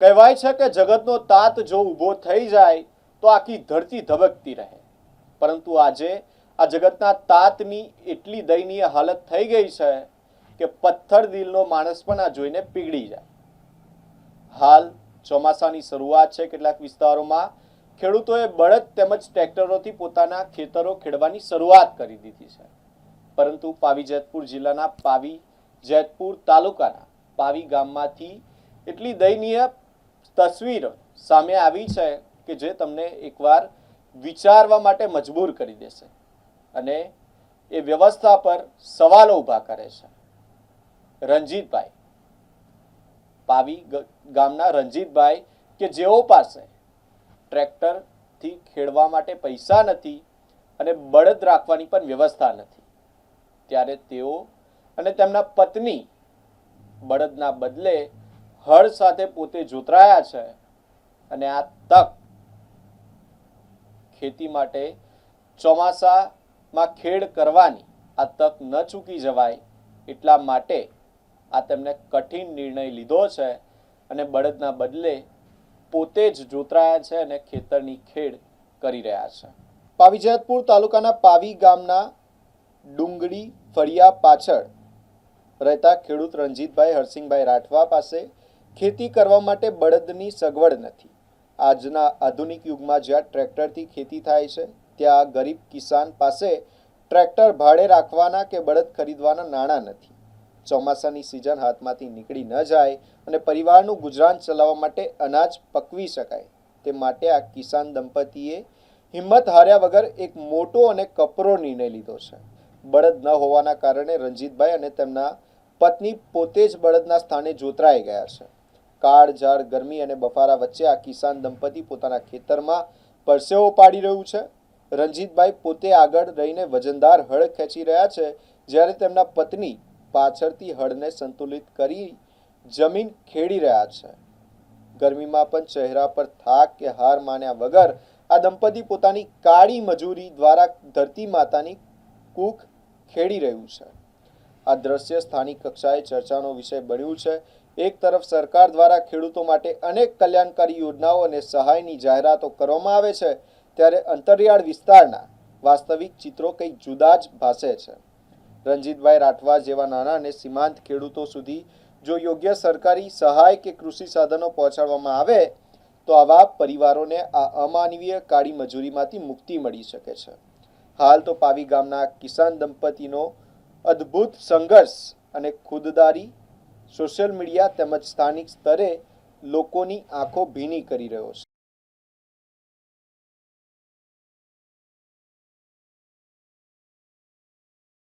કહેવાય છે કે જગતનો તાત જો ઊભો થઈ જાય તો આખી ધરતી ધબકતી રહે, પરંતુ આજે આ જગતના તાતની એટલી દયનીય હાલત થઈ ગઈ છે કે પથ્થર દિલનો માણસ પણ આ જોઈને પીગળી જાય. હાલ ચોમાસાની શરૂઆત છે. કેટલાક વિસ્તારોમાં ખેડૂતોએ બળદ તેમજ ટ્રેક્ટરોથી પોતાના ખેતરો ખેડવાની શરૂઆત કરી દીધી છે. પરંતુ પાવી જેતપુર જિલ્લાના પાવી જેતપુર તાલુકાના પાવી ગામમાંથી એટલી દયનીય તસવીર સામે આવી છે કે જે તમને એકવાર વિચારવા માટે મજબૂર કરી દેશે અને એ વ્યવસ્થા પર સવાલો ઊભા કરે છે. રણજીતભાઈ, પાવી ગામના રણજીતભાઈ કે જેઓ પાસે ટ્રેક્ટરથી ખેડવા માટે પૈસા નથી અને બળદ રાખવાની પણ વ્યવસ્થા નથી, ત્યારે તેઓ અને તેમના પત્ની બળદના બદલે હળ સાથે પોતે જોતરાયા છે અને આ તક ખેતી માટે ચોમાસામાં ખેડ કરવાની આ તક ન ચૂકી જવાય એટલા માટે આ તેમને કઠિન નિર્ણય લીધો છે અને બળદના બદલે પોતે જ જોતરાયા છે અને ખેતરની ખેડ કરી રહ્યા છે. પાવી જેતપુર તાલુકાના પાવી ગામના ડુંગળી ફળિયા પાછળ રહેતા ખેડૂત રણજીતભાઈ હરસિંહભાઈ રાઠવા પાસે ખેતી કરવા માટે બળદની સગવડ નથી. આજના આધુનિક યુગમાં જ્યાં ટ્રેક્ટરથી ખેતી થાય છે, ત્યાં ગરીબ કિસાન પાસે ટ્રેક્ટર ભાડે રાખવાના કે બળદ ખરીદવાના નાણાં નથી. ચોમાસાની સિઝન હાથમાંથી નીકળી ન જાય અને પરિવારનું ગુજરાન ચલાવવા માટે અનાજ પકવી શકાય તે માટે આ કિસાન દંપતીએ હિંમત હાર્યા વગર એક મોટો અને કપરો નિર્ણય લીધો છે. બળદ ન હોવાના કારણે રણજીતભાઈ અને તેમના પત્ની પોતે જ બળદના સ્થાને જોતરાઈ ગયા છે. કાળઝાળ ગરમી અને બફારા વચ્ચે આ કિસાન દંપતી પોતાના ખેતરમાં પરસેવો પાડી રહ્યું છે. રણજીતભાઈ પોતે આગળ રહીને વજનદાર હળ ખેંચી રહ્યા છે, જ્યારે તેમના પત્ની પાછળથી હળને સંતુલિત કરી જમીન ખેડી રહ્યા છે. ગરમીમાં પણ ચહેરા પર થાક કે હાર માન્યા વગર આ દંપતી પોતાની કાળી મજૂરી દ્વારા ધરતી માતાની કૂખ ખેડી રહ્યું છે. આ દ્રશ્ય સ્થાનિક કક્ષાએ ચર્ચાનો વિષય બન્યું છે. એક તરફ સરકાર દ્વારા ખેડૂતો માટે અનેક કલ્યાણકારી યોજનાઓ અને સહાયની જાહેરાતો કરવામાં આવે છે, ત્યારે અંતરિયાળ વિસ્તારના વાસ્તવિક ચિત્રો કંઈક જુદા જ ભાસે છે. રણજીતભાઈ રાઠવા જેવા નાના અને સીમાંત ખેડૂતો સુધી જો યોગ્ય સરકારી સહાય કે કૃષિ સાધનો પહોંચાડવામાં આવે તો આવા પરિવારોને આ અમાનવીય કાળી મજૂરીમાંથી મુક્તિ મળી શકે છે. હાલ તો પાવી ગામના કિસાન દંપતીનો અદ્ભુત સંઘર્ષ અને ખુદદારી સોશિયલ મીડિયા તેમજ સ્થાનિક સ્તરે લોકોની આંખો ભીની કરી રહ્યો છે.